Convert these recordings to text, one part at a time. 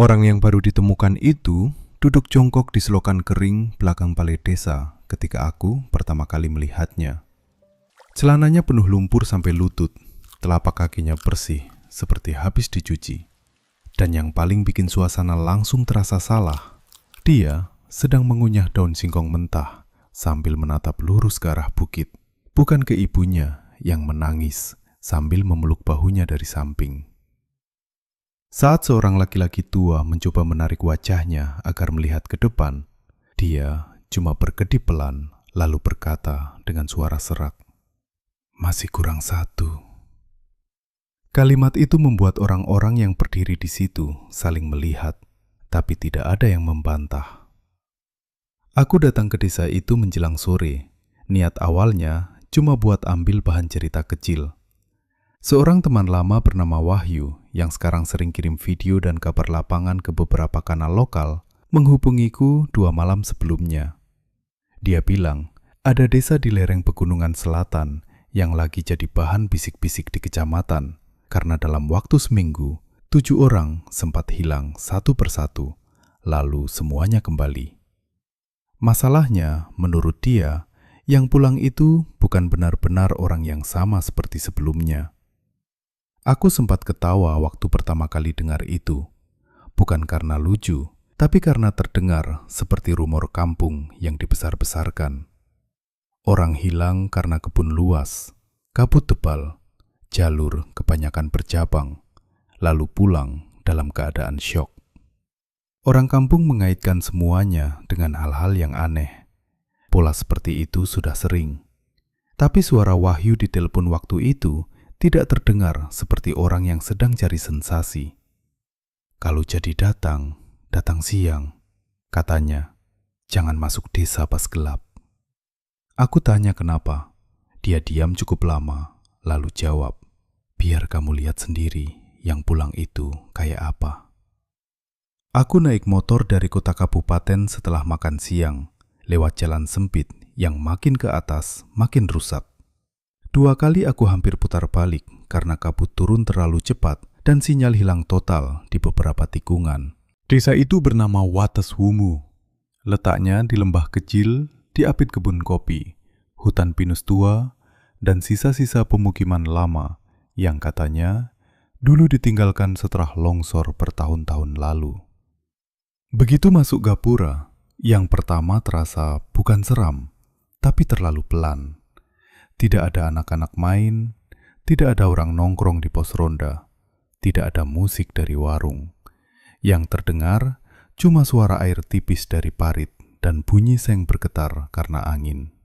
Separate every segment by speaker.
Speaker 1: Orang yang baru ditemukan itu duduk jongkok di selokan kering belakang balai desa ketika aku pertama kali melihatnya. Celananya penuh lumpur sampai lutut, telapak kakinya bersih seperti habis dicuci. Dan yang paling bikin suasana langsung terasa salah, dia sedang mengunyah daun singkong mentah sambil menatap lurus ke arah bukit, bukan ke ibunya yang menangis sambil memeluk bahunya dari samping. Saat seorang laki-laki tua mencoba menarik wajahnya agar melihat ke depan, dia cuma berkedip pelan lalu berkata dengan suara serak, "Masih kurang satu." Kalimat itu membuat orang-orang yang berdiri di situ saling melihat, tapi tidak ada yang membantah. Aku datang ke desa itu menjelang sore. Niat awalnya cuma buat ambil bahan cerita kecil. Seorang teman lama bernama Wahyu yang sekarang sering kirim video dan kabar lapangan ke beberapa kanal lokal menghubungiku 2 malam sebelumnya. Dia bilang ada desa di lereng pegunungan selatan yang lagi jadi bahan bisik-bisik di kecamatan karena dalam waktu seminggu 7 orang sempat hilang satu persatu, lalu semuanya kembali. Masalahnya, menurut dia, yang pulang itu bukan benar-benar orang yang sama seperti sebelumnya. Aku sempat ketawa waktu pertama kali dengar itu, bukan karena lucu, tapi karena terdengar seperti rumor kampung yang dibesar-besarkan. Orang hilang karena kebun luas, kabut tebal, jalur kebanyakan berjabang, lalu pulang dalam keadaan syok. Orang kampung mengaitkan semuanya dengan hal-hal yang aneh. Pola seperti itu sudah sering. Tapi suara Wahyu di telepon waktu itu tidak terdengar seperti orang yang sedang cari sensasi. Kalau jadi datang siang, katanya, jangan masuk desa pas gelap. Aku tanya kenapa. Dia diam cukup lama, lalu jawab, biar kamu lihat sendiri yang pulang itu kayak apa. Aku naik motor dari kota kabupaten setelah makan siang, lewat jalan sempit yang makin ke atas makin rusak. 2 kali aku hampir putar balik karena kabut turun terlalu cepat dan sinyal hilang total di beberapa tikungan. Desa itu bernama Wateswumu. Letaknya di lembah kecil, diapit kebun kopi, hutan pinus tua, dan sisa-sisa pemukiman lama yang katanya dulu ditinggalkan setelah longsor bertahun-tahun lalu. Begitu masuk gapura, yang pertama terasa bukan seram, tapi terlalu pelan. Tidak ada anak-anak main, tidak ada orang nongkrong di pos ronda, tidak ada musik dari warung. Yang terdengar cuma suara air tipis dari parit dan bunyi seng bergetar karena angin.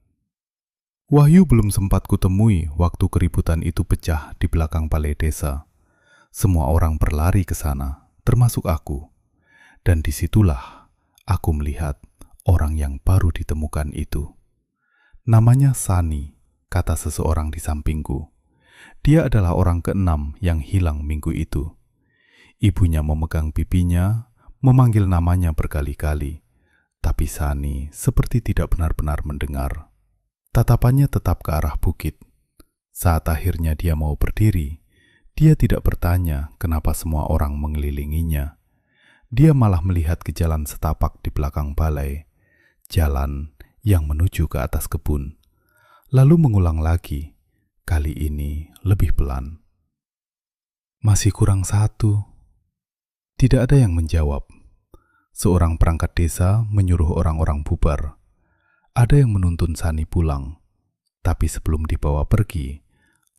Speaker 1: Wahyu belum sempat kutemui waktu keributan itu pecah di belakang balai desa. Semua orang berlari ke sana, termasuk aku. Dan disitulah aku melihat orang yang baru ditemukan itu. Namanya Sani, kata seseorang di sampingku. Dia adalah orang ke-6 yang hilang minggu itu. Ibunya memegang pipinya, memanggil namanya berkali-kali. Tapi Sani seperti tidak benar-benar mendengar. Tatapannya tetap ke arah bukit. Saat akhirnya dia mau berdiri, dia tidak bertanya kenapa semua orang mengelilinginya. Dia malah melihat ke jalan setapak di belakang balai, jalan yang menuju ke atas kebun. Lalu mengulang lagi, kali ini lebih pelan. Masih kurang 1. Tidak ada yang menjawab. Seorang perangkat desa menyuruh orang-orang bubar. Ada yang menuntun Sani pulang. Tapi sebelum dibawa pergi,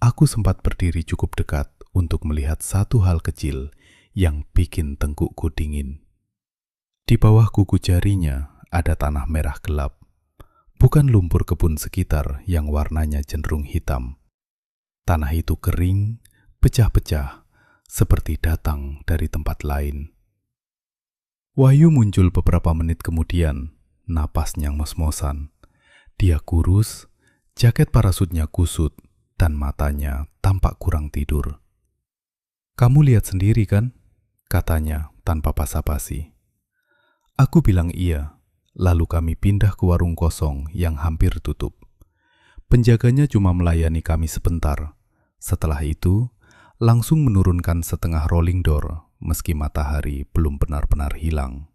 Speaker 1: aku sempat berdiri cukup dekat untuk melihat satu hal kecil yang bikin tengkukku dingin. Di bawah kuku jarinya ada tanah merah gelap. Bukan lumpur kebun sekitar yang warnanya cenderung hitam. Tanah itu kering, pecah-pecah, seperti datang dari tempat lain. Wahyu muncul beberapa menit kemudian, napasnya ngos-ngosan. Dia kurus, jaket parasutnya kusut, dan matanya tampak kurang tidur. "Kamu lihat sendiri kan?" katanya tanpa basa-basi. Aku bilang iya. Lalu kami pindah ke warung kosong yang hampir tutup. Penjaganya cuma melayani kami sebentar. Setelah itu, langsung menurunkan setengah rolling door meski matahari belum benar-benar hilang.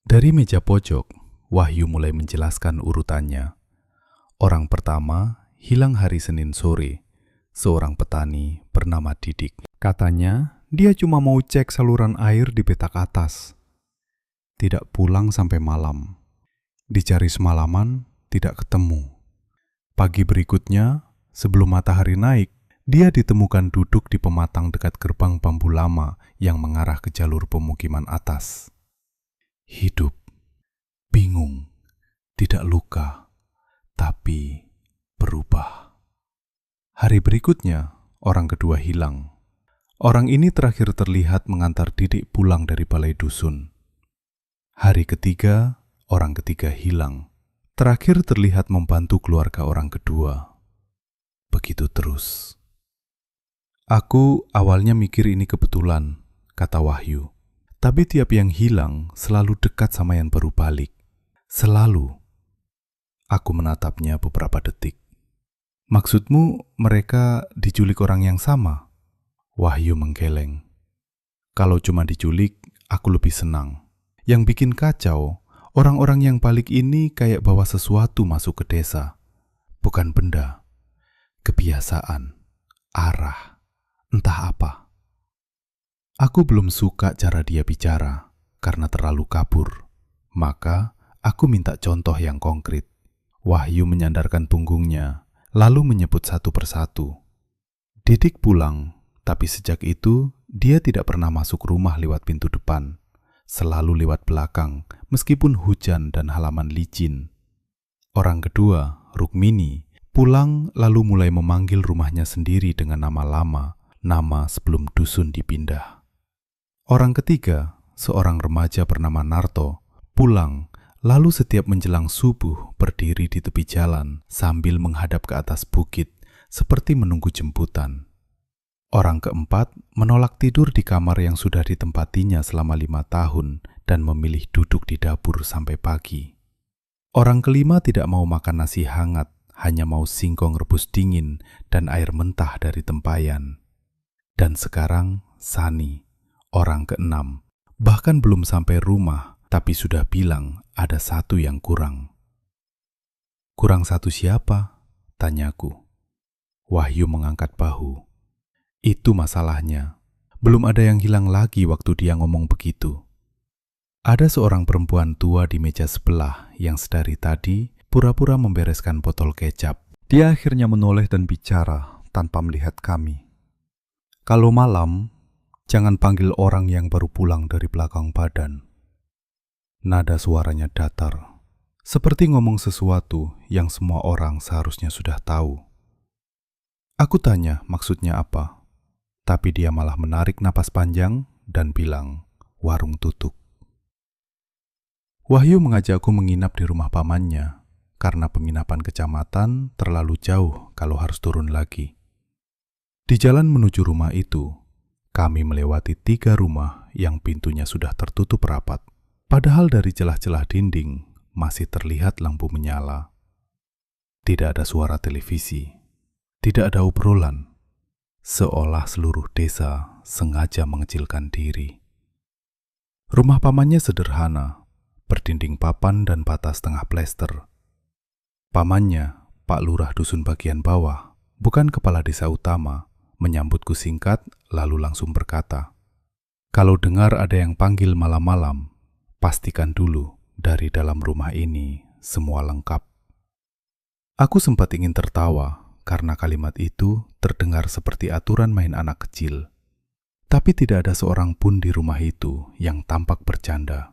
Speaker 1: Dari meja pojok, Wahyu mulai menjelaskan urutannya. Orang pertama hilang hari Senin sore, seorang petani bernama Didik. Katanya, dia cuma mau cek saluran air di petak atas. Tidak pulang sampai malam. Dicari semalaman, tidak ketemu. Pagi berikutnya, sebelum matahari naik, dia ditemukan duduk di pematang dekat gerbang bambu lama yang mengarah ke jalur pemukiman atas. Hidup, bingung, tidak luka, tapi berubah. Hari berikutnya, orang kedua hilang. Orang ini terakhir terlihat mengantar Didik pulang dari balai dusun. Hari ketiga, orang ketiga hilang. Terakhir terlihat membantu keluarga orang kedua. Begitu terus. Aku awalnya mikir ini kebetulan, kata Wahyu. Tapi tiap yang hilang selalu dekat sama yang baru balik. Selalu. Aku menatapnya beberapa detik. Maksudmu mereka diculik orang yang sama? Wahyu menggeleng. Kalau cuma diculik, aku lebih senang. Yang bikin kacau, orang-orang yang balik ini kayak bawa sesuatu masuk ke desa. Bukan benda, kebiasaan, arah, entah apa. Aku belum suka cara dia bicara, karena terlalu kabur. Maka, aku minta contoh yang konkret. Wahyu menyandarkan punggungnya, lalu menyebut satu persatu. Didik pulang, tapi sejak itu, dia tidak pernah masuk rumah lewat pintu depan. Selalu lewat belakang, meskipun hujan dan halaman licin. Orang kedua, Rukmini, pulang lalu mulai memanggil rumahnya sendiri dengan nama lama, nama sebelum dusun dipindah. Orang ketiga, seorang remaja bernama Narto, pulang lalu setiap menjelang subuh berdiri di tepi jalan sambil menghadap ke atas bukit seperti menunggu jemputan. Orang keempat menolak tidur di kamar yang sudah ditempatinya selama 5 tahun dan memilih duduk di dapur sampai pagi. Orang kelima tidak mau makan nasi hangat, hanya mau singkong rebus dingin dan air mentah dari tempayan. Dan sekarang Sani, orang keenam, bahkan belum sampai rumah, tapi sudah bilang ada satu yang kurang. Kurang satu siapa? Tanyaku. Wahyu mengangkat bahu. Itu masalahnya. Belum ada yang hilang lagi waktu dia ngomong begitu. Ada seorang perempuan tua di meja sebelah yang sedari tadi pura-pura membereskan botol kecap. Dia akhirnya menoleh dan bicara tanpa melihat kami. Kalau malam, jangan panggil orang yang baru pulang dari belakang badan. Nada suaranya datar, seperti ngomong sesuatu yang semua orang seharusnya sudah tahu. Aku tanya maksudnya apa. Tapi dia malah menarik napas panjang dan bilang, warung tutup. Wahyu mengajakku menginap di rumah pamannya, karena penginapan kecamatan terlalu jauh kalau harus turun lagi. Di jalan menuju rumah itu, kami melewati 3 rumah yang pintunya sudah tertutup rapat. Padahal dari celah-celah dinding masih terlihat lampu menyala. Tidak ada suara televisi, tidak ada obrolan. Seolah seluruh desa sengaja mengecilkan diri. Rumah pamannya sederhana, berdinding papan dan bata setengah plester. Pamannya, Pak Lurah Dusun bagian bawah, bukan kepala desa utama, menyambutku singkat lalu langsung berkata, "Kalau dengar ada yang panggil malam-malam, pastikan dulu dari dalam rumah ini semua lengkap." Aku sempat ingin tertawa, karena kalimat itu terdengar seperti aturan main anak kecil. Tapi tidak ada seorang pun di rumah itu yang tampak bercanda.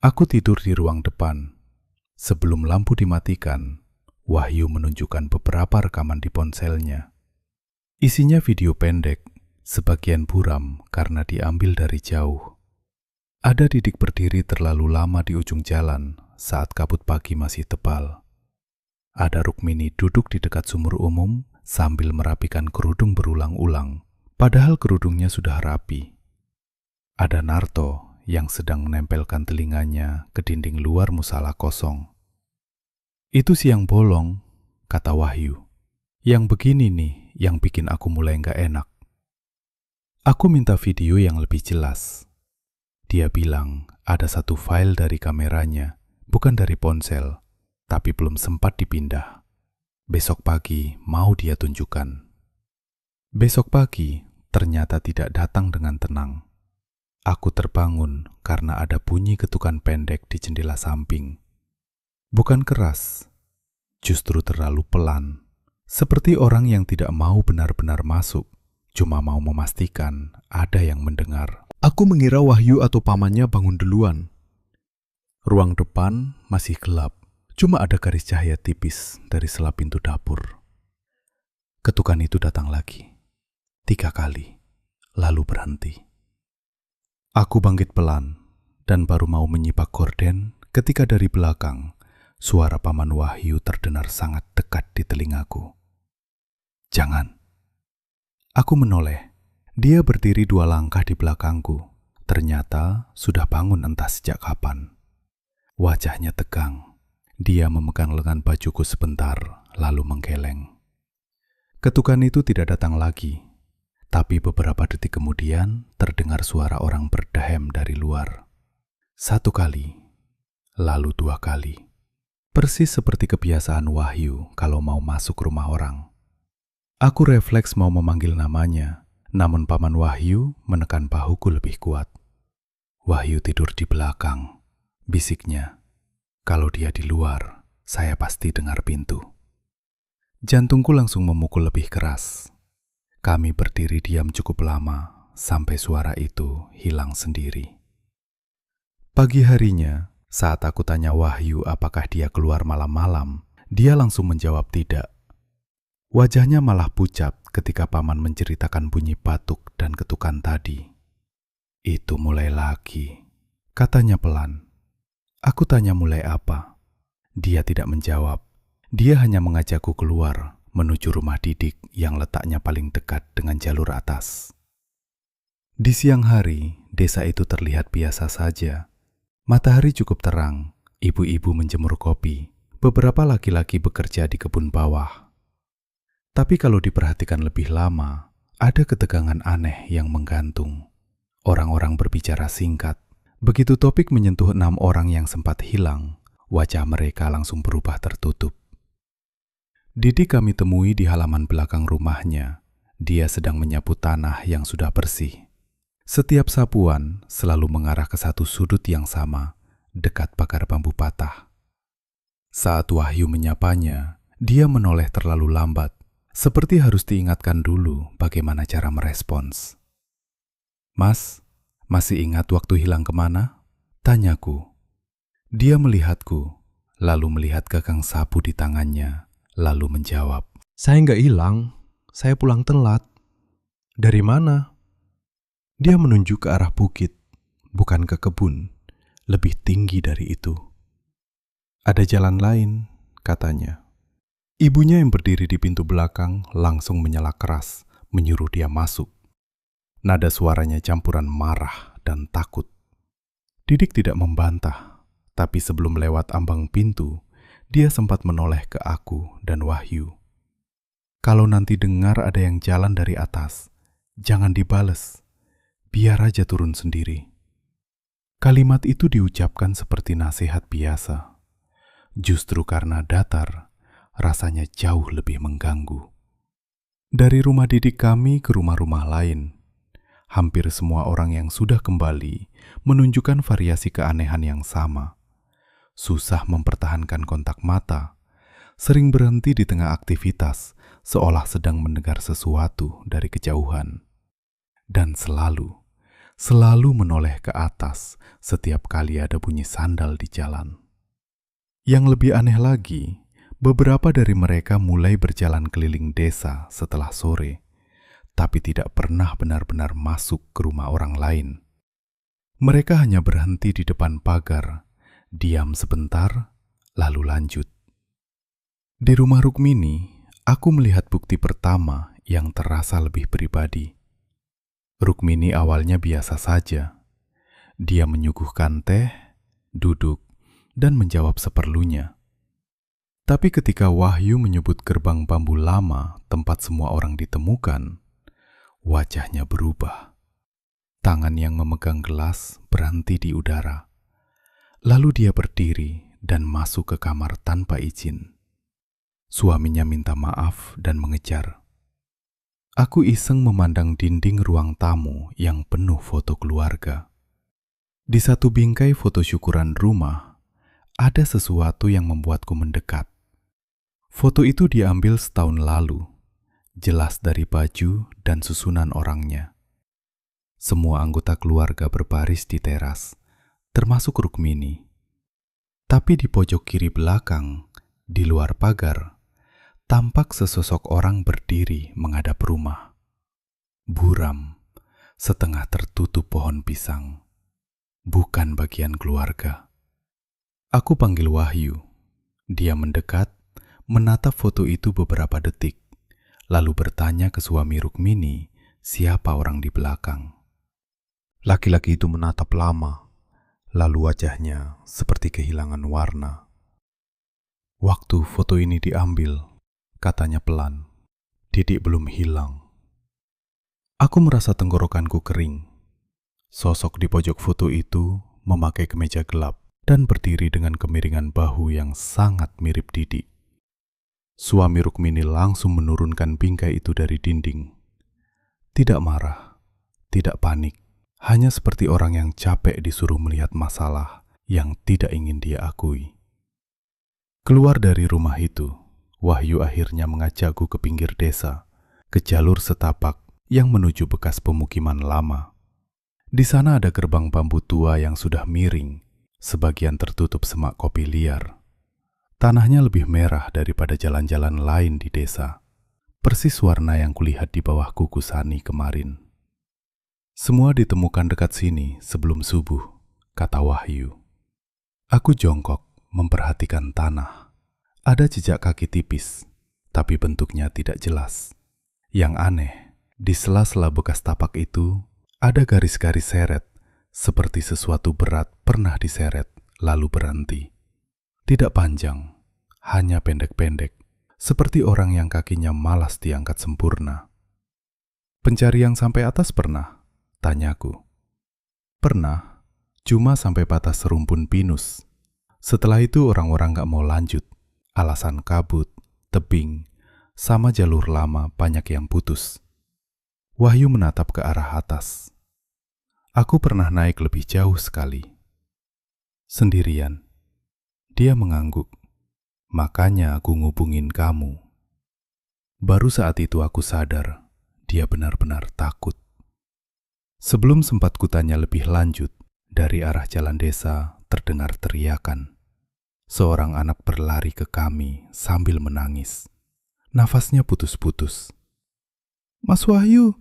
Speaker 1: Aku tidur di ruang depan. Sebelum lampu dimatikan, Wahyu menunjukkan beberapa rekaman di ponselnya. Isinya video pendek, sebagian buram karena diambil dari jauh. Ada Didik berdiri terlalu lama di ujung jalan saat kabut pagi masih tebal. Ada Rukmini duduk di dekat sumur umum sambil merapikan kerudung berulang-ulang, padahal kerudungnya sudah rapi. Ada Narto yang sedang menempelkan telinganya ke dinding luar musala kosong. "Itu siang bolong," kata Wahyu. "Yang begini nih yang bikin aku mulai nggak enak." Aku minta video yang lebih jelas. Dia bilang ada satu file dari kameranya, bukan dari ponsel, tapi belum sempat dipindah. Besok pagi mau dia tunjukkan. Besok pagi ternyata tidak datang dengan tenang. Aku terbangun karena ada bunyi ketukan pendek di jendela samping. Bukan keras, justru terlalu pelan. Seperti orang yang tidak mau benar-benar masuk, cuma mau memastikan ada yang mendengar. Aku mengira Wahyu atau pamannya bangun duluan. Ruang depan masih gelap, cuma ada garis cahaya tipis dari sela pintu dapur. Ketukan itu datang lagi, 3 kali, lalu berhenti. Aku bangkit pelan dan baru mau menyipak gorden ketika dari belakang, suara paman Wahyu terdengar sangat dekat di telingaku. Jangan. Aku menoleh. Dia berdiri 2 langkah di belakangku. Ternyata sudah bangun entah sejak kapan. Wajahnya tegang. Dia memegang lengan bajuku sebentar, lalu menggeleng. Ketukan itu tidak datang lagi. Tapi beberapa detik kemudian terdengar suara orang berdehem dari luar. 1 kali, lalu 2 kali. Persis seperti kebiasaan Wahyu kalau mau masuk rumah orang. Aku refleks mau memanggil namanya, namun paman Wahyu menekan bahuku lebih kuat. Wahyu tidur di belakang, bisiknya. Kalau dia di luar, saya pasti dengar pintu. Jantungku langsung memukul lebih keras. Kami berdiri diam cukup lama, sampai suara itu hilang sendiri. Pagi harinya, saat aku tanya Wahyu apakah dia keluar malam-malam, dia langsung menjawab tidak. Wajahnya malah pucat ketika paman menceritakan bunyi batuk dan ketukan tadi. Itu mulai lagi, katanya pelan. Aku tanya mulai apa. Dia tidak menjawab. Dia hanya mengajakku keluar menuju rumah Didik yang letaknya paling dekat dengan jalur atas. Di siang hari, desa itu terlihat biasa saja. Matahari cukup terang, ibu-ibu menjemur kopi, beberapa laki-laki bekerja di kebun bawah. Tapi kalau diperhatikan lebih lama, ada ketegangan aneh yang menggantung. Orang-orang berbicara singkat. Begitu topik menyentuh 6 orang yang sempat hilang, wajah mereka langsung berubah tertutup. Didik kami temui di halaman belakang rumahnya. Dia sedang menyapu tanah yang sudah bersih. Setiap sapuan selalu mengarah ke satu sudut yang sama, dekat pagar bambu patah. Saat Wahyu menyapanya, dia menoleh terlalu lambat. Seperti harus diingatkan dulu bagaimana cara merespons. Mas, masih ingat waktu hilang kemana? Tanyaku. Dia melihatku, lalu melihat gagang sapu di tangannya, lalu menjawab. Saya nggak hilang, saya pulang telat. Dari mana? Dia menunjuk ke arah bukit, bukan ke kebun, lebih tinggi dari itu. Ada jalan lain, katanya. Ibunya yang berdiri di pintu belakang langsung menyela keras, menyuruh dia masuk. Nada suaranya campuran marah dan takut. Didik tidak membantah, tapi sebelum lewat ambang pintu, dia sempat menoleh ke aku dan Wahyu. Kalau nanti dengar ada yang jalan dari atas, jangan dibales, biar aja turun sendiri. Kalimat itu diucapkan seperti nasihat biasa. Justru karena datar, rasanya jauh lebih mengganggu. Dari rumah Didik kami ke rumah-rumah lain, hampir semua orang yang sudah kembali menunjukkan variasi keanehan yang sama. Susah mempertahankan kontak mata, sering berhenti di tengah aktivitas, seolah sedang mendengar sesuatu dari kejauhan. Dan selalu menoleh ke atas setiap kali ada bunyi sandal di jalan. Yang lebih aneh lagi, beberapa dari mereka mulai berjalan keliling desa setelah sore, tapi tidak pernah benar-benar masuk ke rumah orang lain. Mereka hanya berhenti di depan pagar, diam sebentar, lalu lanjut. Di rumah Rukmini, aku melihat bukti pertama yang terasa lebih pribadi. Rukmini awalnya biasa saja. Dia menyuguhkan teh, duduk, dan menjawab seperlunya. Tapi ketika Wahyu menyebut gerbang bambu lama tempat semua orang ditemukan, wajahnya berubah. Tangan yang memegang gelas berhenti di udara. Lalu dia berdiri dan masuk ke kamar tanpa izin. Suaminya minta maaf dan mengejar. Aku iseng memandang dinding ruang tamu yang penuh foto keluarga. Di satu bingkai foto syukuran rumah, ada sesuatu yang membuatku mendekat. Foto itu diambil setahun lalu, jelas dari baju dan susunan orangnya. Semua anggota keluarga berbaris di teras, termasuk Rukmini. Tapi di pojok kiri belakang, di luar pagar, tampak sesosok orang berdiri menghadap rumah. Buram, setengah tertutup pohon pisang. Bukan bagian keluarga. Aku panggil Wahyu. Dia mendekat, menatap foto itu beberapa detik, lalu bertanya ke suami Rukmini siapa orang di belakang. Laki-laki itu menatap lama, lalu wajahnya seperti kehilangan warna. Waktu foto ini diambil, katanya pelan, Didik belum hilang. Aku merasa tenggorokanku kering. Sosok di pojok foto itu memakai kemeja gelap dan berdiri dengan kemiringan bahu yang sangat mirip Didik. Suami Rukmini langsung menurunkan bingkai itu dari dinding. Tidak marah, tidak panik. Hanya seperti orang yang capek disuruh melihat masalah yang tidak ingin dia akui. Keluar dari rumah itu, Wahyu akhirnya mengajakku ke pinggir desa, ke jalur setapak yang menuju bekas pemukiman lama. Di sana ada gerbang bambu tua yang sudah miring, sebagian tertutup semak kopi liar. Tanahnya lebih merah daripada jalan-jalan lain di desa, persis warna yang kulihat di bawah kuku Sani kemarin. Semua ditemukan dekat sini sebelum subuh, kata Wahyu. Aku jongkok memperhatikan tanah. Ada jejak kaki tipis, tapi bentuknya tidak jelas. Yang aneh, di sela-sela bekas tapak itu, ada garis-garis seret, seperti sesuatu berat pernah diseret, lalu berhenti. Tidak panjang, hanya pendek-pendek, seperti orang yang kakinya malas diangkat sempurna. Pencarian sampai atas pernah? Tanyaku. Pernah, cuma sampai batas serumpun pinus. Setelah itu orang-orang gak mau lanjut. Alasan kabut, tebing, sama jalur lama banyak yang putus. Wahyu menatap ke arah atas. Aku pernah naik lebih jauh sekali. Sendirian. Dia mengangguk. Makanya aku ngubungin kamu. Baru saat itu aku sadar, dia benar-benar takut. Sebelum sempat kutanya lebih lanjut, dari arah jalan desa terdengar teriakan. Seorang anak berlari ke kami sambil menangis. Nafasnya putus-putus. Mas Wahyu,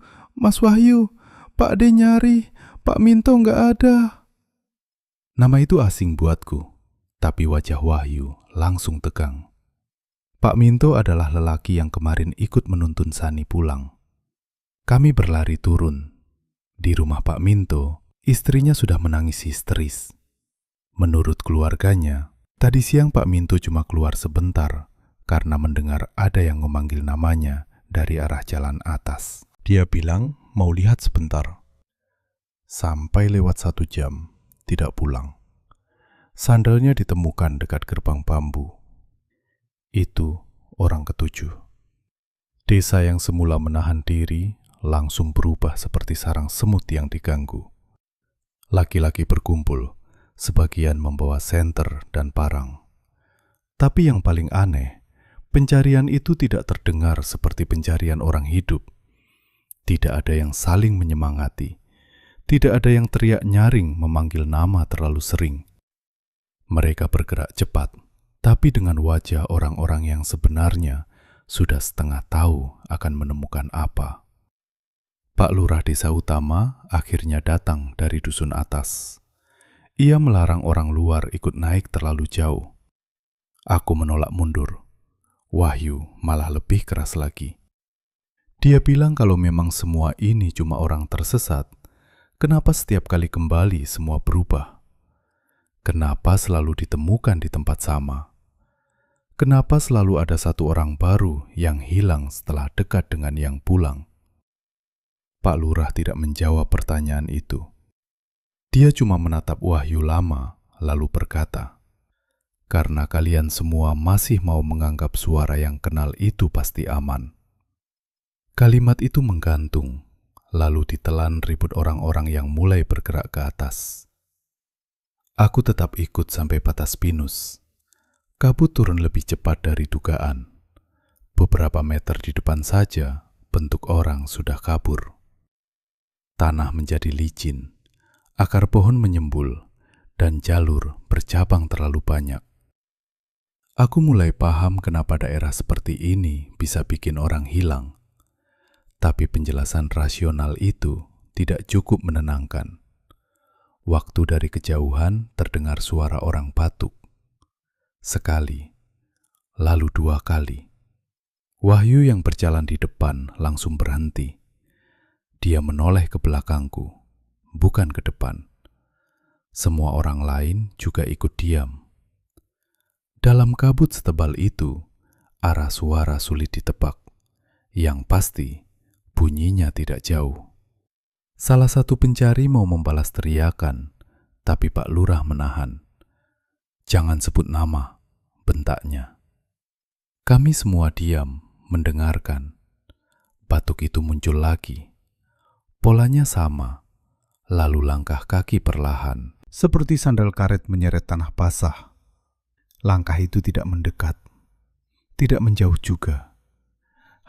Speaker 1: Pak De nyari, Pak Minto nggak ada. Nama itu asing buatku, tapi wajah Wahyu langsung tegang. Pak Minto adalah lelaki yang kemarin ikut menuntun Sani pulang. Kami berlari turun. Di rumah Pak Minto, istrinya sudah menangis histeris. Menurut keluarganya, tadi siang Pak Minto cuma keluar sebentar karena mendengar ada yang memanggil namanya dari arah jalan atas. Dia bilang mau lihat sebentar. Sampai lewat 1 jam, tidak pulang. Sandalnya ditemukan dekat gerbang bambu. Itu orang ketujuh. Desa yang semula menahan diri langsung berubah seperti sarang semut yang diganggu. Laki-laki berkumpul, sebagian membawa senter dan parang. Tapi yang paling aneh, pencarian itu tidak terdengar seperti pencarian orang hidup. Tidak ada yang saling menyemangati. Tidak ada yang teriak nyaring memanggil nama terlalu sering. Mereka bergerak cepat, tapi dengan wajah orang-orang yang sebenarnya sudah setengah tahu akan menemukan apa. Pak Lurah Desa Utama akhirnya datang dari dusun atas. Ia melarang orang luar ikut naik terlalu jauh. Aku menolak mundur. Wahyu malah lebih keras lagi. Dia bilang kalau memang semua ini cuma orang tersesat, kenapa setiap kali kembali semua berubah? Kenapa selalu ditemukan di tempat sama? Kenapa selalu ada satu orang baru yang hilang setelah dekat dengan yang pulang? Pak Lurah tidak menjawab pertanyaan itu. Dia cuma menatap Wahyu lama, lalu berkata, "Karena kalian semua masih mau menganggap suara yang kenal itu pasti aman." Kalimat itu menggantung, lalu ditelan ribut orang-orang yang mulai bergerak ke atas. Aku tetap ikut sampai batas pinus. Kabut turun lebih cepat dari dugaan. Beberapa meter di depan saja, bentuk orang sudah kabur. Tanah menjadi licin, akar pohon menyembul, dan jalur bercabang terlalu banyak. Aku mulai paham kenapa daerah seperti ini bisa bikin orang hilang. Tapi penjelasan rasional itu tidak cukup menenangkan. Waktu dari kejauhan terdengar suara orang batuk. Sekali, lalu 2 kali. Wahyu yang berjalan di depan langsung berhenti. Dia menoleh ke belakangku, bukan ke depan. Semua orang lain juga ikut diam. Dalam kabut setebal itu, arah suara sulit ditebak. Yang pasti, bunyinya tidak jauh. Salah satu pencari mau membalas teriakan, tapi Pak Lurah menahan. "Jangan sebut nama," bentaknya. Kami semua diam, mendengarkan. Batuk itu muncul lagi. Polanya sama, lalu langkah kaki perlahan, seperti sandal karet menyeret tanah basah. Langkah itu tidak mendekat, tidak menjauh juga,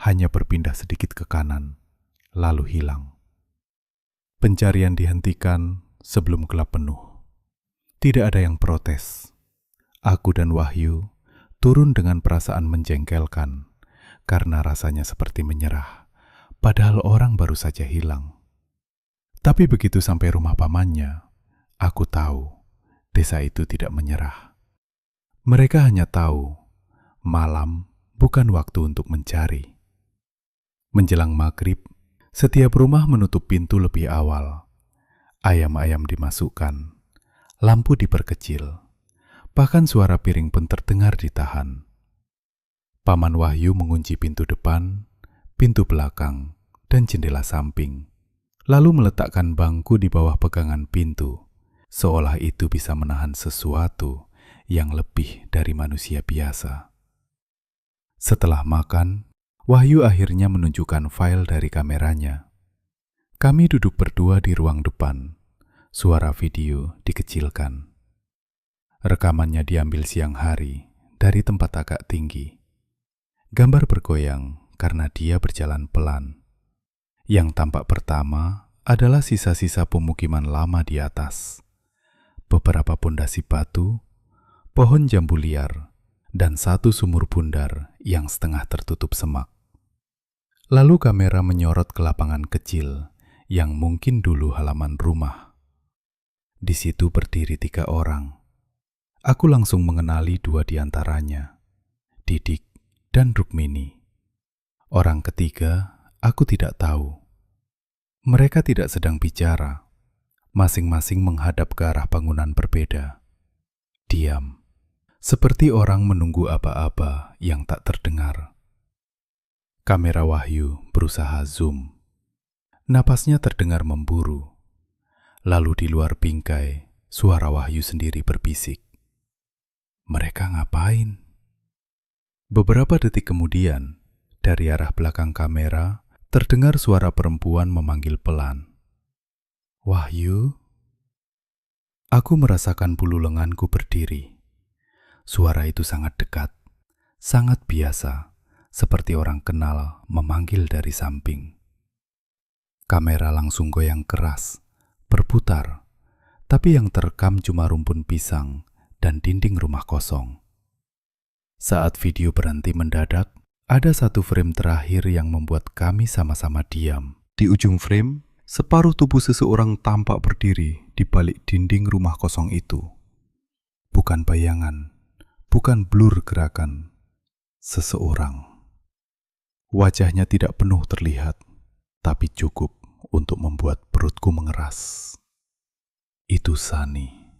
Speaker 1: hanya berpindah sedikit ke kanan, lalu hilang. Pencarian dihentikan sebelum gelap penuh. Tidak ada yang protes. Aku dan Wahyu turun dengan perasaan menjengkelkan, karena rasanya seperti menyerah, padahal orang baru saja hilang. Tapi begitu sampai rumah pamannya, aku tahu desa itu tidak menyerah. Mereka hanya tahu malam bukan waktu untuk mencari. Menjelang maghrib, setiap rumah menutup pintu lebih awal. Ayam-ayam dimasukkan, lampu diperkecil, bahkan suara piring pun terdengar ditahan. Paman Wahyu mengunci pintu depan, pintu belakang, dan jendela samping. Lalu meletakkan bangku di bawah pegangan pintu, seolah itu bisa menahan sesuatu yang lebih dari manusia biasa. Setelah makan, Wahyu akhirnya menunjukkan file dari kameranya. Kami duduk berdua di ruang depan. Suara video dikecilkan. Rekamannya diambil siang hari dari tempat agak tinggi. Gambar bergoyang karena dia berjalan pelan. Yang tampak pertama adalah sisa-sisa pemukiman lama di atas. Beberapa pondasi batu, pohon jambu liar, dan satu sumur bundar yang setengah tertutup semak. Lalu kamera menyorot ke lapangan kecil yang mungkin dulu halaman rumah. Di situ berdiri 3 orang. Aku langsung mengenali 2 di antaranya, Didik dan Rukmini. Orang ketiga, aku tidak tahu. Mereka tidak sedang bicara. Masing-masing menghadap ke arah bangunan berbeda. Diam, seperti orang menunggu aba-aba yang tak terdengar. Kamera Wahyu berusaha zoom. Napasnya terdengar memburu. Lalu di luar bingkai, suara Wahyu sendiri berbisik. Mereka ngapain? Beberapa detik kemudian, dari arah belakang kamera, terdengar suara perempuan memanggil pelan. "Wahyu?" Aku merasakan bulu lenganku berdiri. Suara itu sangat dekat, sangat biasa, seperti orang kenal memanggil dari samping. Kamera langsung goyang keras, berputar, tapi yang terekam cuma rumpun pisang dan dinding rumah kosong. Saat video berhenti mendadak, ada satu frame terakhir yang membuat kami sama-sama diam. Di ujung frame, separuh tubuh seseorang tampak berdiri di balik dinding rumah kosong itu. Bukan bayangan, bukan blur gerakan. Seseorang. Wajahnya tidak penuh terlihat, tapi cukup untuk membuat perutku mengeras. Itu Sani.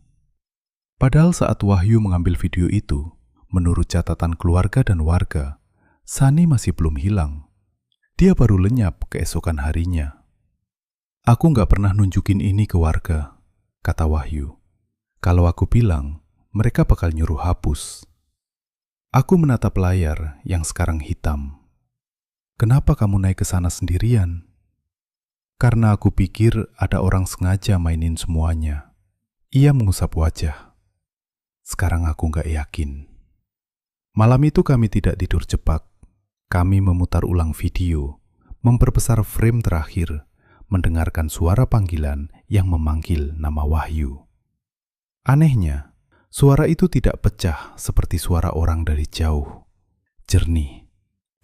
Speaker 1: Padahal saat Wahyu mengambil video itu, menurut catatan keluarga dan warga, Sani masih belum hilang. Dia baru lenyap keesokan harinya. Aku nggak pernah nunjukin ini ke warga, kata Wahyu. Kalau aku bilang, mereka bakal nyuruh hapus. Aku menatap layar yang sekarang hitam. Kenapa kamu naik ke sana sendirian? Karena aku pikir ada orang sengaja mainin semuanya. Ia mengusap wajah. Sekarang aku nggak yakin. Malam itu kami tidak tidur cepat. Kami memutar ulang video, memperbesar frame terakhir, mendengarkan suara panggilan yang memanggil nama Wahyu. Anehnya, suara itu tidak pecah seperti suara orang dari jauh. Jernih,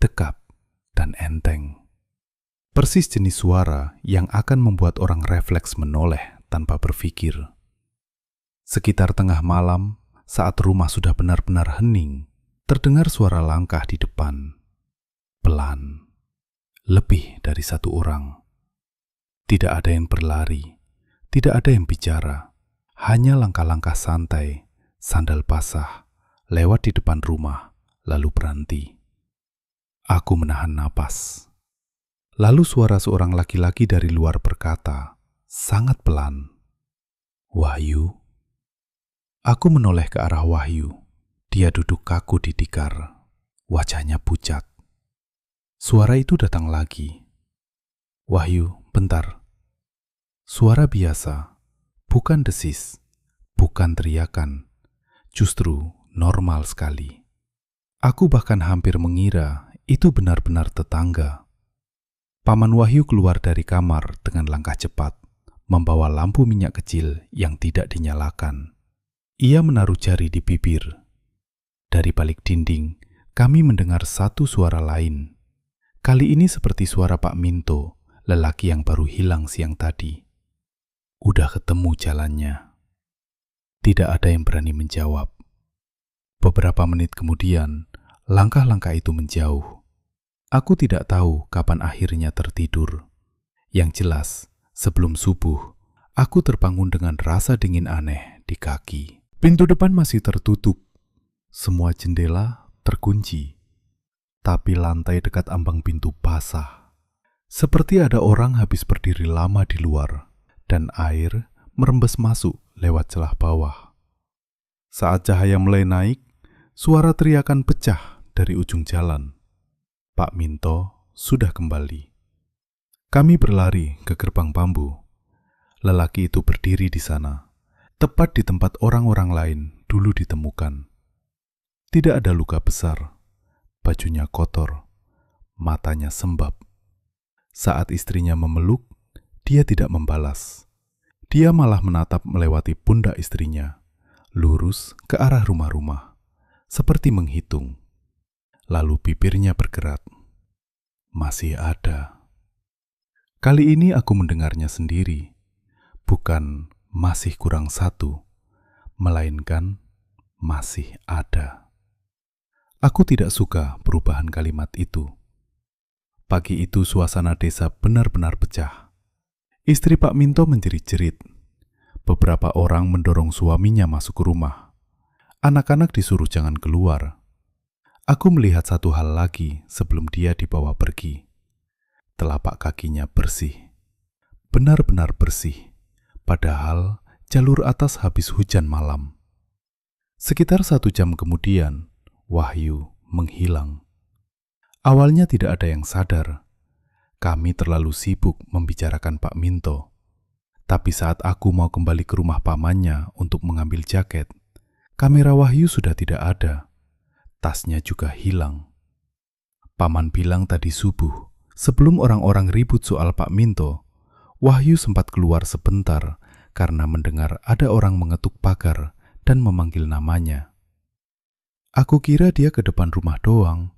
Speaker 1: dekat, dan enteng. Persis jenis suara yang akan membuat orang refleks menoleh tanpa berpikir. Sekitar tengah malam, saat rumah sudah benar-benar hening, terdengar suara langkah di depan. Pelan, lebih dari satu orang. Tidak ada yang berlari, tidak ada yang bicara, hanya langkah-langkah santai, sandal basah, lewat di depan rumah, lalu berhenti. Aku menahan napas. Lalu suara seorang laki-laki dari luar berkata, sangat pelan, "Wahyu." Aku menoleh ke arah Wahyu. Dia duduk kaku di tikar, wajahnya pucat. Suara itu datang lagi. "Wahyu, bentar." Suara biasa, bukan desis, bukan teriakan, justru normal sekali. Aku bahkan hampir mengira itu benar-benar tetangga. Paman Wahyu keluar dari kamar dengan langkah cepat, membawa lampu minyak kecil yang tidak dinyalakan. Ia menaruh jari di bibir. Dari balik dinding, kami mendengar satu suara lain. Kali ini seperti suara Pak Minto, lelaki yang baru hilang siang tadi. Udah ketemu jalannya. Tidak ada yang berani menjawab. Beberapa menit kemudian, langkah-langkah itu menjauh. Aku tidak tahu kapan akhirnya tertidur. Yang jelas, sebelum subuh, aku terbangun dengan rasa dingin aneh di kaki. Pintu depan masih tertutup. Semua jendela terkunci. Tapi lantai dekat ambang pintu basah. Seperti ada orang habis berdiri lama di luar, dan air merembes masuk lewat celah bawah. Saat cahaya mulai naik, suara teriakan pecah dari ujung jalan. Pak Minto sudah kembali. Kami berlari ke gerbang bambu. Lelaki itu berdiri di sana, tepat di tempat orang-orang lain dulu ditemukan. Tidak ada luka besar, bajunya kotor, matanya sembab. Saat istrinya memeluk, dia tidak membalas. Dia malah menatap melewati pundak istrinya, lurus ke arah rumah-rumah, seperti menghitung. Lalu bibirnya bergerak. Masih ada. Kali ini aku mendengarnya sendiri. Bukan masih kurang satu, melainkan masih ada. Aku tidak suka perubahan kalimat itu. Pagi itu suasana desa benar-benar pecah. Istri Pak Minto menjerit-jerit. Beberapa orang mendorong suaminya masuk ke rumah. Anak-anak disuruh jangan keluar. Aku melihat satu hal lagi sebelum dia dibawa pergi. Telapak kakinya bersih. Benar-benar bersih. Padahal jalur atas habis hujan malam. Sekitar 1 jam kemudian, Wahyu menghilang. Awalnya tidak ada yang sadar. Kami terlalu sibuk membicarakan Pak Minto. Tapi saat aku mau kembali ke rumah pamannya untuk mengambil jaket, kamera Wahyu sudah tidak ada. Tasnya juga hilang. Paman bilang tadi subuh, sebelum orang-orang ribut soal Pak Minto, Wahyu sempat keluar sebentar karena mendengar ada orang mengetuk pagar dan memanggil namanya. "Aku kira dia ke depan rumah doang,"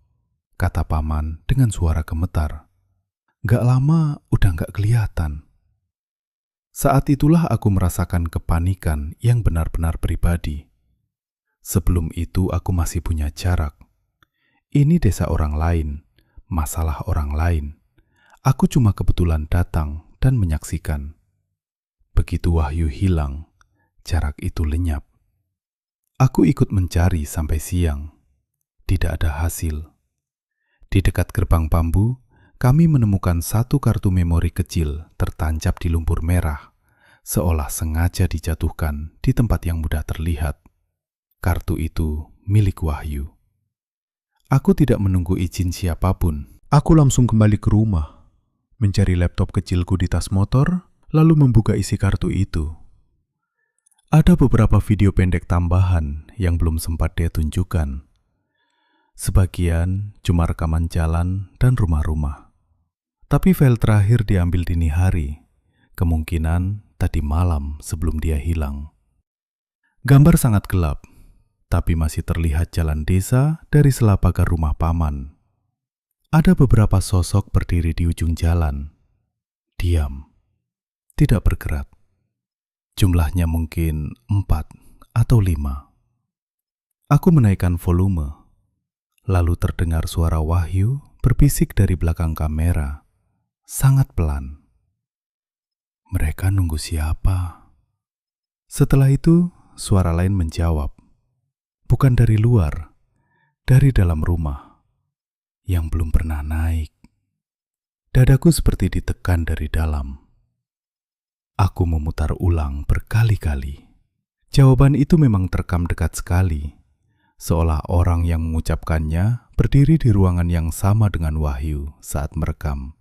Speaker 1: kata paman dengan suara gemetar. "Gak lama udah gak kelihatan." Saat itulah aku merasakan kepanikan yang benar-benar pribadi. Sebelum itu aku masih punya jarak. Ini desa orang lain, masalah orang lain. Aku cuma kebetulan datang dan menyaksikan. Begitu Wahyu hilang, jarak itu lenyap. Aku ikut mencari sampai siang. Tidak ada hasil. Di dekat gerbang bambu, kami menemukan satu kartu memori kecil tertancap di lumpur merah, seolah sengaja dijatuhkan di tempat yang mudah terlihat. Kartu itu milik Wahyu. Aku tidak menunggu izin siapapun. Aku langsung kembali ke rumah, mencari laptop kecilku di tas motor, lalu membuka isi kartu itu. Ada beberapa video pendek tambahan yang belum sempat dia tunjukkan. Sebagian cuma rekaman jalan dan rumah-rumah. Tapi file terakhir diambil dini hari, kemungkinan tadi malam sebelum dia hilang. Gambar sangat gelap, tapi masih terlihat jalan desa dari sela pagar rumah Paman. Ada beberapa sosok berdiri di ujung jalan. Diam, tidak bergerak. Jumlahnya mungkin 4 atau 5. Aku menaikkan volume, lalu terdengar suara Wahyu berbisik dari belakang kamera. Sangat pelan. Mereka nunggu siapa? Setelah itu, suara lain menjawab. Bukan dari luar, dari dalam rumah. Yang belum pernah naik. Dadaku seperti ditekan dari dalam. Aku memutar ulang berkali-kali. Jawaban itu memang terekam dekat sekali. Seolah orang yang mengucapkannya berdiri di ruangan yang sama dengan Wahyu saat merekam.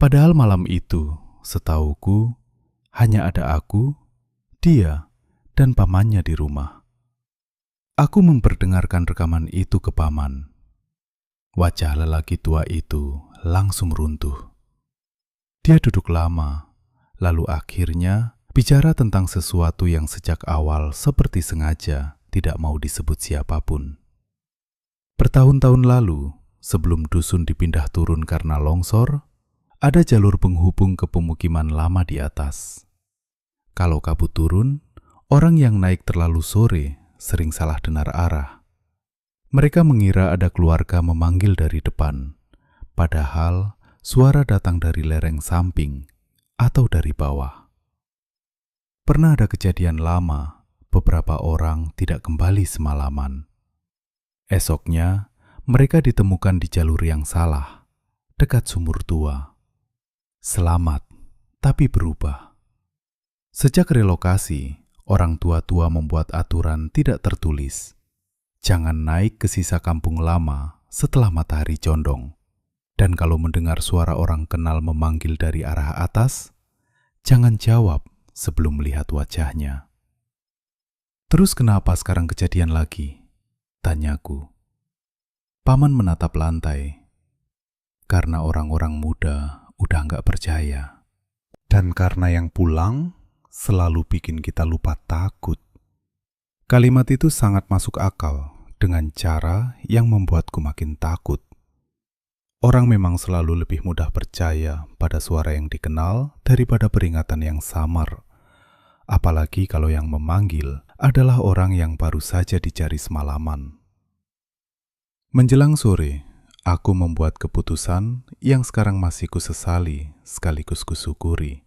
Speaker 1: Padahal malam itu, setauku, hanya ada aku, dia, dan pamannya di rumah. Aku memperdengarkan rekaman itu ke Paman. Wajah lelaki tua itu langsung runtuh. Dia duduk lama, lalu akhirnya bicara tentang sesuatu yang sejak awal seperti sengaja tidak mau disebut siapapun. Bertahun-tahun lalu, sebelum dusun dipindah turun karena longsor, ada jalur penghubung ke pemukiman lama di atas. Kalau kabut turun, orang yang naik terlalu sore sering salah dengar arah. Mereka mengira ada keluarga memanggil dari depan, padahal suara datang dari lereng samping atau dari bawah. Pernah ada kejadian lama, beberapa orang tidak kembali semalaman. Esoknya, mereka ditemukan di jalur yang salah, dekat sumur tua. Selamat, tapi berubah. Sejak relokasi, orang tua-tua membuat aturan tidak tertulis. Jangan naik ke sisa kampung lama setelah matahari condong. Dan kalau mendengar suara orang kenal memanggil dari arah atas, jangan jawab sebelum melihat wajahnya. Terus kenapa sekarang kejadian lagi? Tanyaku. Paman menatap lantai. Karena orang-orang muda udah nggak percaya. Dan karena yang pulang selalu bikin kita lupa takut. Kalimat itu sangat masuk akal dengan cara yang membuatku makin takut. Orang memang selalu lebih mudah percaya pada suara yang dikenal daripada peringatan yang samar. Apalagi kalau yang memanggil adalah orang yang baru saja dicari semalaman. Menjelang sore, aku membuat keputusan yang sekarang masih kusesali sekaligus kusyukuri.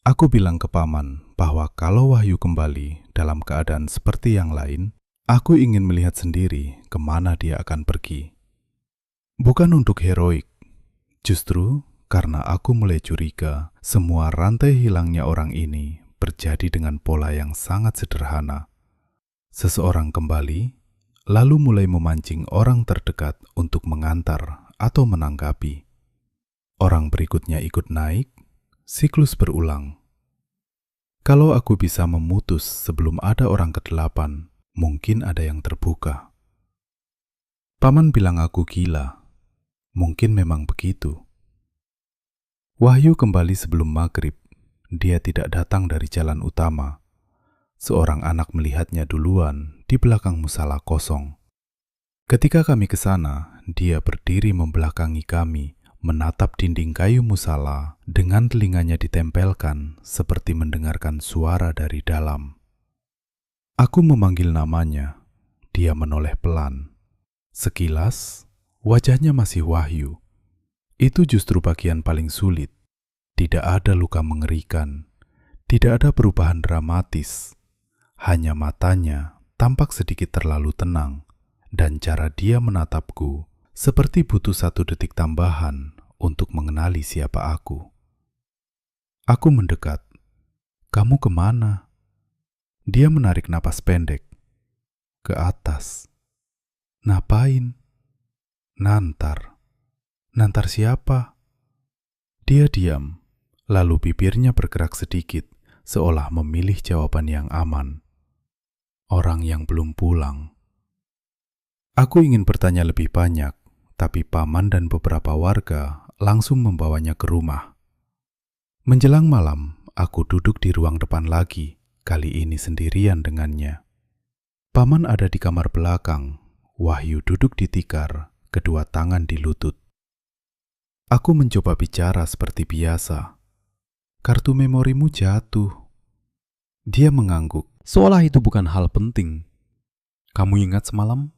Speaker 1: Aku bilang ke Paman bahwa kalau Wahyu kembali dalam keadaan seperti yang lain, aku ingin melihat sendiri kemana dia akan pergi. Bukan untuk heroik, justru karena aku mulai curiga semua rantai hilangnya orang ini terjadi dengan pola yang sangat sederhana. Seseorang kembali, lalu mulai memancing orang terdekat untuk mengantar atau menanggapi. Orang berikutnya ikut naik, siklus berulang. Kalau aku bisa memutus sebelum ada orang ke-8, mungkin ada yang terbuka. Paman bilang aku gila. Mungkin memang begitu. Wahyu kembali sebelum maghrib. Dia tidak datang dari jalan utama. Seorang anak melihatnya duluan di belakang musala kosong. Ketika kami ke sana, dia berdiri membelakangi kami, menatap dinding kayu musala dengan telinganya ditempelkan seperti mendengarkan suara dari dalam. Aku memanggil namanya. Dia menoleh pelan. Sekilas, wajahnya masih Wahyu. Itu justru bagian paling sulit. Tidak ada luka mengerikan. Tidak ada perubahan dramatis. Hanya matanya tampak sedikit terlalu tenang. Dan cara dia menatapku seperti butuh 1 detik tambahan untuk mengenali siapa aku. Aku mendekat. "Kamu kemana?" Dia menarik napas pendek. "Ke atas." "Ngapain?" "Nantar." "Nantar siapa?" Dia diam, lalu bibirnya bergerak sedikit, seolah memilih jawaban yang aman. "Orang yang belum pulang." Aku ingin bertanya lebih banyak, tapi paman dan beberapa warga langsung membawanya ke rumah. Menjelang malam, aku duduk di ruang depan lagi, kali ini sendirian dengannya. Paman ada di kamar belakang, Wahyu duduk di tikar, kedua tangan di lutut. Aku mencoba bicara seperti biasa. "Kartu memorimu jatuh." Dia mengangguk, seolah itu bukan hal penting. "Kamu ingat semalam?"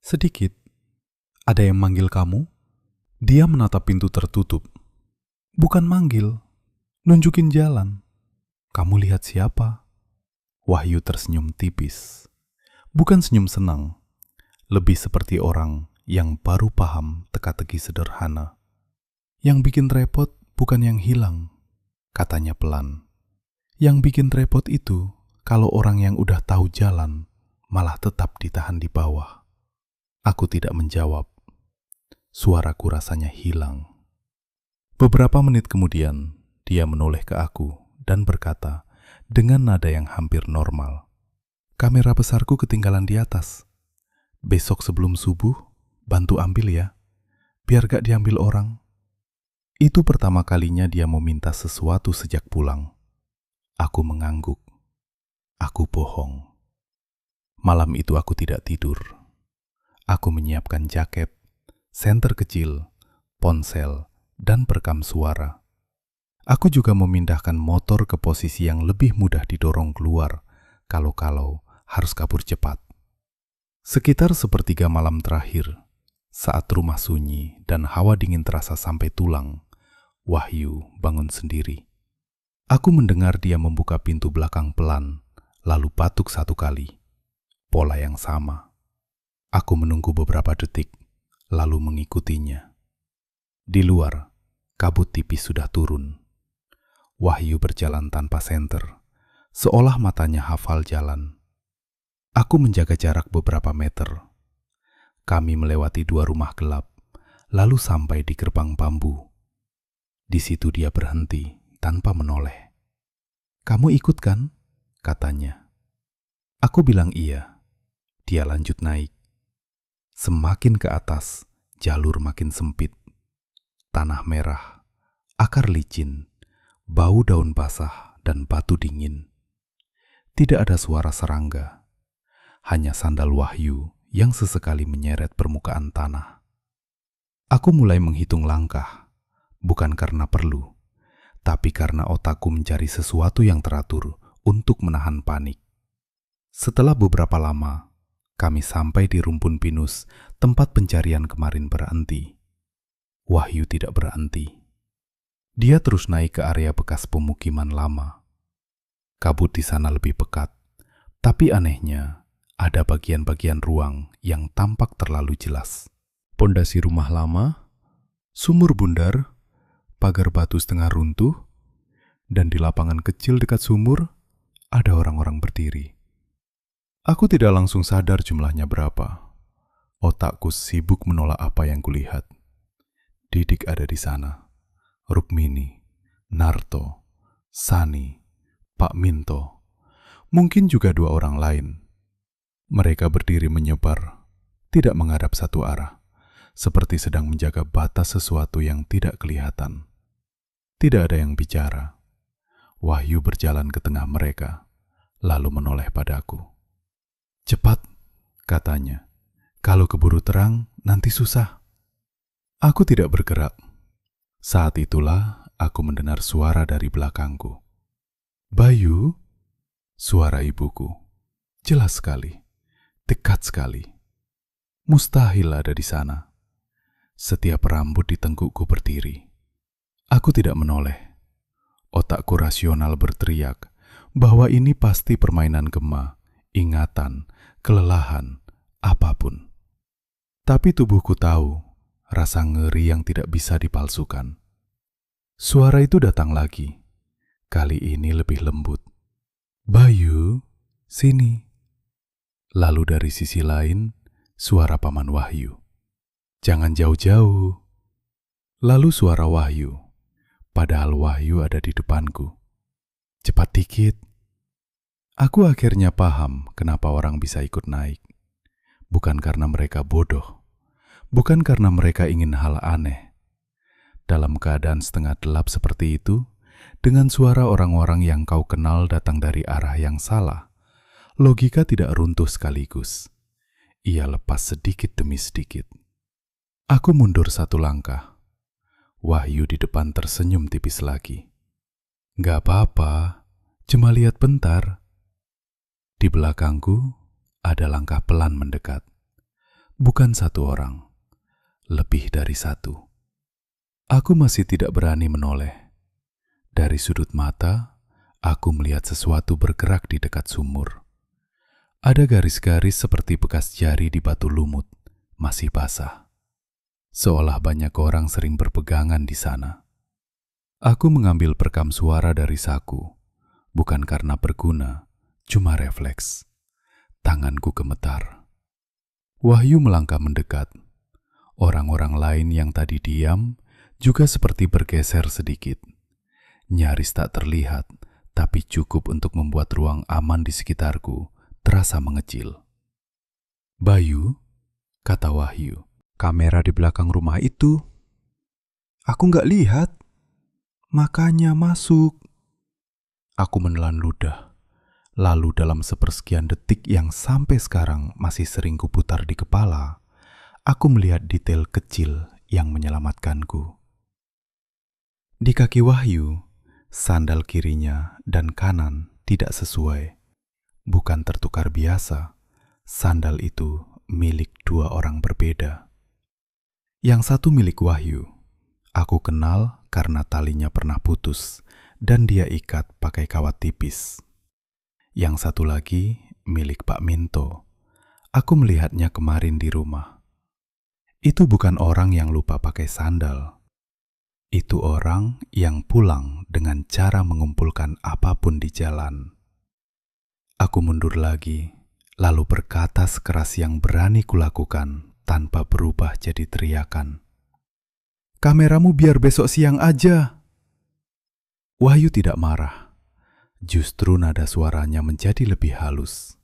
Speaker 1: "Sedikit." "Ada yang manggil kamu?" Dia menatap pintu tertutup. "Bukan manggil, nunjukin jalan." "Kamu lihat siapa?" Wahyu tersenyum tipis. Bukan senyum senang, lebih seperti orang yang baru paham teka-teki sederhana. "Yang bikin repot bukan yang hilang," katanya pelan. "Yang bikin repot itu kalau orang yang udah tahu jalan malah tetap ditahan di bawah." Aku tidak menjawab. Suaraku rasanya hilang. Beberapa menit kemudian, dia menoleh ke aku dan berkata dengan nada yang hampir normal, "Kamera besarku ketinggalan di atas. Besok sebelum subuh, bantu ambil ya, biar gak diambil orang." Itu pertama kalinya dia meminta sesuatu sejak pulang. Aku mengangguk. Aku bohong. Malam itu aku tidak tidur. Aku menyiapkan jaket, senter kecil, ponsel, dan perekam suara. Aku juga memindahkan motor ke posisi yang lebih mudah didorong keluar kalau harus kabur cepat. Sekitar 1/3 malam terakhir, saat rumah sunyi dan hawa dingin terasa sampai tulang, Wahyu bangun sendiri. Aku mendengar dia membuka pintu belakang pelan, lalu batuk 1 kali. Pola yang sama. Aku menunggu beberapa detik, lalu mengikutinya. Di luar, kabut tipis sudah turun. Wahyu berjalan tanpa senter, seolah matanya hafal jalan. Aku menjaga jarak beberapa meter. Kami melewati 2 rumah gelap, lalu sampai di gerbang bambu. Di situ dia berhenti tanpa menoleh. "Kamu ikut kan?" katanya. Aku bilang iya. Dia lanjut naik. Semakin ke atas, jalur makin sempit. Tanah merah, akar licin, bau daun basah dan batu dingin. Tidak ada suara serangga, hanya sandal Wahyu yang sesekali menyeret permukaan tanah. Aku mulai menghitung langkah, bukan karena perlu, tapi karena otakku mencari sesuatu yang teratur untuk menahan panik. Setelah beberapa lama, kami sampai di rumpun pinus, tempat pencarian kemarin berhenti. Wahyu tidak berhenti. Dia terus naik ke area bekas pemukiman lama. Kabut di sana lebih pekat, tapi anehnya ada bagian-bagian ruang yang tampak terlalu jelas. Pondasi rumah lama, sumur bundar, pagar batu setengah runtuh, dan di lapangan kecil dekat sumur ada orang-orang berdiri. Aku tidak langsung sadar jumlahnya berapa. Otakku sibuk menolak apa yang kulihat. Didik ada di sana, Rukmini, Narto, Sani, Pak Minto, mungkin juga 2 orang lain. Mereka berdiri menyebar, tidak menghadap satu arah, seperti sedang menjaga batas sesuatu yang tidak kelihatan. Tidak ada yang bicara. Wahyu berjalan ke tengah mereka, lalu menoleh padaku. "Cepat," katanya. "Kalau keburu terang, nanti susah." Aku tidak bergerak. Saat itulah aku mendengar suara dari belakangku. "Bayu?" Suara ibuku. Jelas sekali, dekat sekali. Mustahil ada di sana. Setiap rambut di tengkukku berdiri. Aku tidak menoleh. Otakku rasional berteriak bahwa ini pasti permainan gema, ingatan, kelelahan, apapun. Tapi tubuhku tahu rasa ngeri yang tidak bisa dipalsukan. Suara itu datang lagi, kali ini lebih lembut. "Bayu, sini." Lalu dari sisi lain, suara Paman Wahyu. "Jangan jauh-jauh." Lalu suara Wahyu, padahal Wahyu ada di depanku. "Cepat dikit." Aku akhirnya paham kenapa orang bisa ikut naik. Bukan karena mereka bodoh, bukan karena mereka ingin hal aneh. Dalam keadaan setengah gelap seperti itu, dengan suara orang-orang yang kau kenal datang dari arah yang salah, logika tidak runtuh sekaligus. Ia lepas sedikit demi sedikit. Aku mundur satu langkah. Wahyu di depan tersenyum tipis lagi. "Gak apa-apa, cuma lihat bentar." Di belakangku ada langkah pelan mendekat. Bukan satu orang, lebih dari satu. Aku masih tidak berani menoleh. Dari sudut mata, aku melihat sesuatu bergerak di dekat sumur. Ada garis-garis seperti bekas jari di batu lumut, masih basah. Seolah banyak orang sering berpegangan di sana. Aku mengambil perekam suara dari saku, bukan karena berguna, cuma refleks. Tanganku gemetar. Wahyu melangkah mendekat. Orang-orang lain yang tadi diam juga seperti bergeser sedikit. Nyaris tak terlihat, tapi cukup untuk membuat ruang aman di sekitarku terasa mengecil. "Bayu," kata Wahyu, "kamera di belakang rumah itu." "Aku nggak lihat, makanya masuk." Aku menelan ludah. Lalu dalam sepersekian detik yang sampai sekarang masih sering kuputar di kepala, aku melihat detail kecil yang menyelamatkanku. Di kaki Wahyu, sandal kirinya dan kanan tidak sesuai. Bukan tertukar biasa, sandal itu milik dua orang berbeda. Yang satu milik Wahyu. Aku kenal karena talinya pernah putus dan dia ikat pakai kawat tipis. Yang satu lagi milik Pak Minto. Aku melihatnya kemarin di rumah. Itu bukan orang yang lupa pakai sandal. Itu orang yang pulang dengan cara mengumpulkan apapun di jalan. Aku mundur lagi, lalu berkata sekeras yang berani kulakukan tanpa berubah jadi teriakan. "Kameramu biar besok siang aja." Wahyu tidak marah. Justru nada suaranya menjadi lebih halus.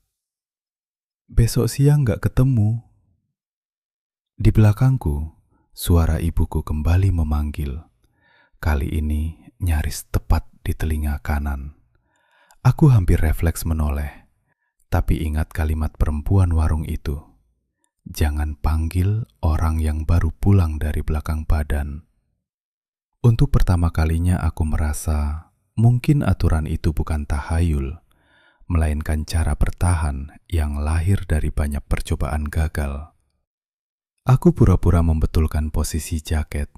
Speaker 1: "Besok siang gak ketemu." Di belakangku, suara ibuku kembali memanggil. Kali ini nyaris tepat di telinga kanan. Aku hampir refleks menoleh, tapi ingat kalimat perempuan warung itu. Jangan panggil orang yang baru pulang dari belakang badan. Untuk pertama kalinya aku merasa mungkin aturan itu bukan tahayul, melainkan cara bertahan yang lahir dari banyak percobaan gagal. Aku pura-pura membetulkan posisi jaket,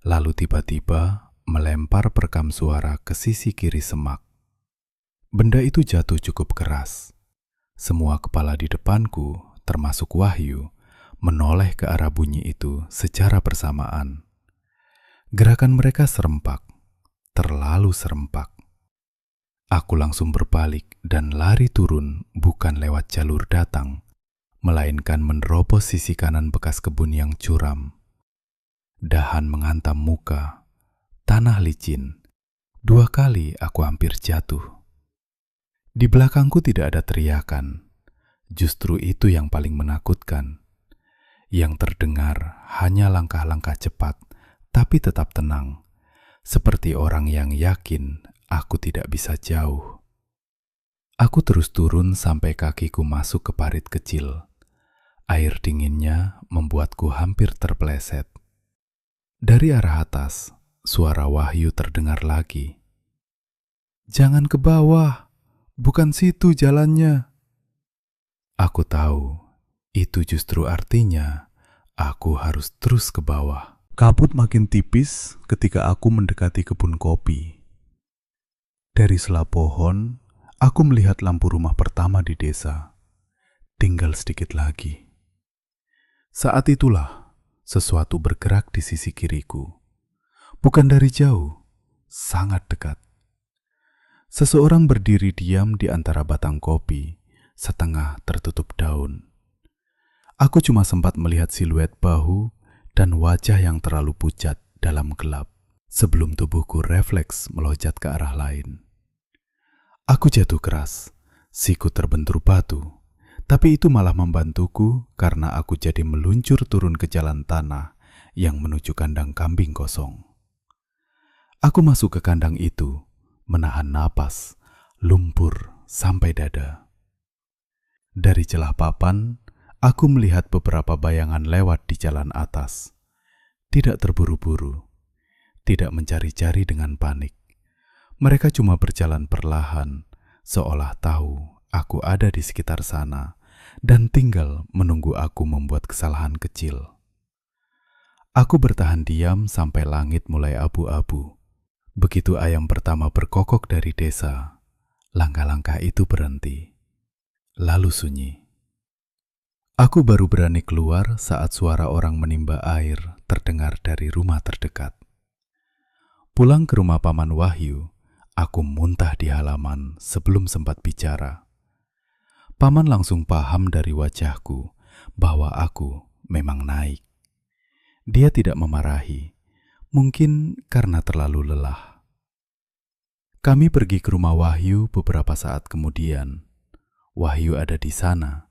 Speaker 1: lalu tiba-tiba melempar perekam suara ke sisi kiri semak. Benda itu jatuh cukup keras. Semua kepala di depanku, termasuk Wahyu, menoleh ke arah bunyi itu secara bersamaan. Gerakan mereka serempak. Terlalu serempak. Aku langsung berbalik dan lari turun bukan lewat jalur datang, melainkan menerobos sisi kanan bekas kebun yang curam. Dahan menghantam muka, tanah licin. 2 kali aku hampir jatuh. Di belakangku tidak ada teriakan. Justru itu yang paling menakutkan. Yang terdengar hanya langkah-langkah cepat, tapi tetap tenang. Seperti orang yang yakin aku tidak bisa jauh. Aku terus turun sampai kakiku masuk ke parit kecil. Air dinginnya membuatku hampir terpeleset. Dari arah atas, suara Wahyu terdengar lagi. "Jangan ke bawah, bukan situ jalannya." Aku tahu, itu justru artinya aku harus terus ke bawah. Kabut makin tipis ketika aku mendekati kebun kopi. Dari sela pohon, aku melihat lampu rumah pertama di desa. Tinggal sedikit lagi. Saat itulah, sesuatu bergerak di sisi kiriku. Bukan dari jauh, sangat dekat. Seseorang berdiri diam di antara batang kopi, setengah tertutup daun. Aku cuma sempat melihat siluet bahu dan wajah yang terlalu pucat dalam gelap, sebelum tubuhku refleks meloncat ke arah lain. Aku jatuh keras, siku terbentur batu, tapi itu malah membantuku karena aku jadi meluncur turun ke jalan tanah yang menuju kandang kambing kosong. Aku masuk ke kandang itu, menahan napas, lumpur sampai dada. Dari celah papan, aku melihat beberapa bayangan lewat di jalan atas. Tidak terburu-buru, tidak mencari-cari dengan panik. Mereka cuma berjalan perlahan, seolah tahu aku ada di sekitar sana dan tinggal menunggu aku membuat kesalahan kecil. Aku bertahan diam sampai langit mulai abu-abu. Begitu ayam pertama berkokok dari desa, langkah-langkah itu berhenti, lalu sunyi. Aku baru berani keluar saat suara orang menimba air terdengar dari rumah terdekat. Pulang ke rumah Paman Wahyu, aku muntah di halaman sebelum sempat bicara. Paman langsung paham dari wajahku bahwa aku memang naik. Dia tidak memarahi, mungkin karena terlalu lelah. Kami pergi ke rumah Wahyu beberapa saat kemudian. Wahyu ada di sana.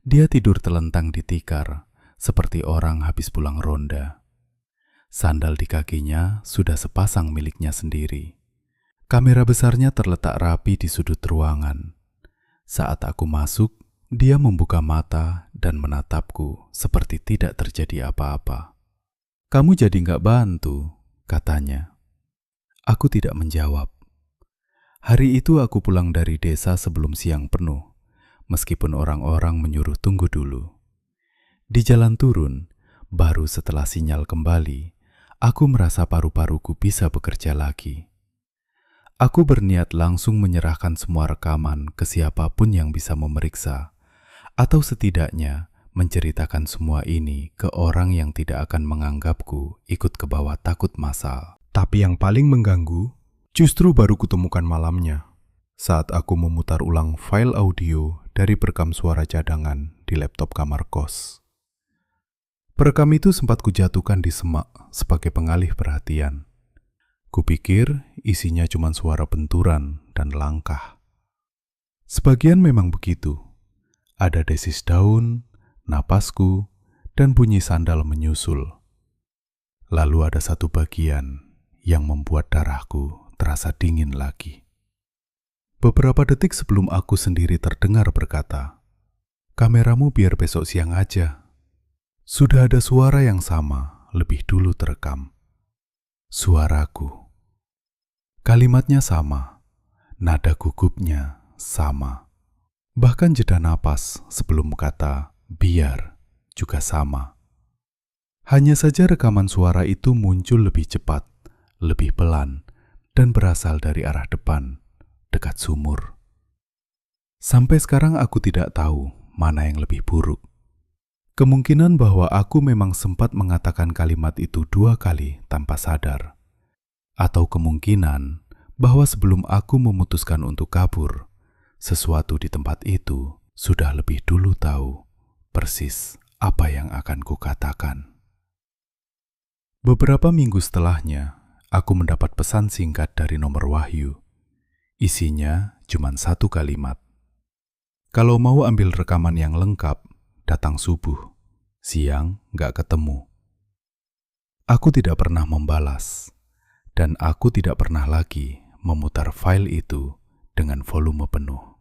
Speaker 1: Dia tidur telentang di tikar, seperti orang habis pulang ronda. Sandal di kakinya sudah sepasang miliknya sendiri. Kamera besarnya terletak rapi di sudut ruangan. Saat aku masuk, dia membuka mata dan menatapku seperti tidak terjadi apa-apa. "Kamu jadi nggak bantu," katanya. Aku tidak menjawab. Hari itu aku pulang dari desa sebelum siang penuh, meskipun orang-orang menyuruh tunggu dulu. Di jalan turun, baru setelah sinyal kembali, aku merasa paru-paruku bisa bekerja lagi. Aku berniat langsung menyerahkan semua rekaman ke siapapun yang bisa memeriksa, atau setidaknya menceritakan semua ini ke orang yang tidak akan menganggapku ikut ke bawah takut massal. Tapi yang paling mengganggu, justru baru kutemukan malamnya, saat aku memutar ulang file audio dari perekam suara cadangan di laptop kamar kos. Perekam itu sempat kujatuhkan di semak sebagai pengalih perhatian. Kupikir isinya cuma suara benturan dan langkah. Sebagian memang begitu. Ada desis daun, napasku, dan bunyi sandal menyusul. Lalu ada satu bagian yang membuat darahku terasa dingin lagi. Beberapa detik sebelum aku sendiri terdengar berkata, "Kameramu biar besok siang aja." Sudah ada suara yang sama lebih dulu terekam. Suaraku. Kalimatnya sama, nada gugupnya sama. Bahkan jeda napas sebelum kata "biar" juga sama. Hanya saja rekaman suara itu muncul lebih cepat, lebih pelan, dan berasal dari arah depan, dekat sumur. Sampai sekarang aku tidak tahu mana yang lebih buruk. Kemungkinan bahwa aku memang sempat mengatakan kalimat itu 2 kali tanpa sadar. Atau kemungkinan bahwa sebelum aku memutuskan untuk kabur, sesuatu di tempat itu sudah lebih dulu tahu persis apa yang akan kukatakan. Beberapa minggu setelahnya, aku mendapat pesan singkat dari nomor Wahyu. Isinya cuma 1 kalimat. "Kalau mau ambil rekaman yang lengkap, datang subuh. Siang nggak ketemu." Aku tidak pernah membalas, dan aku tidak pernah lagi memutar file itu dengan volume penuh.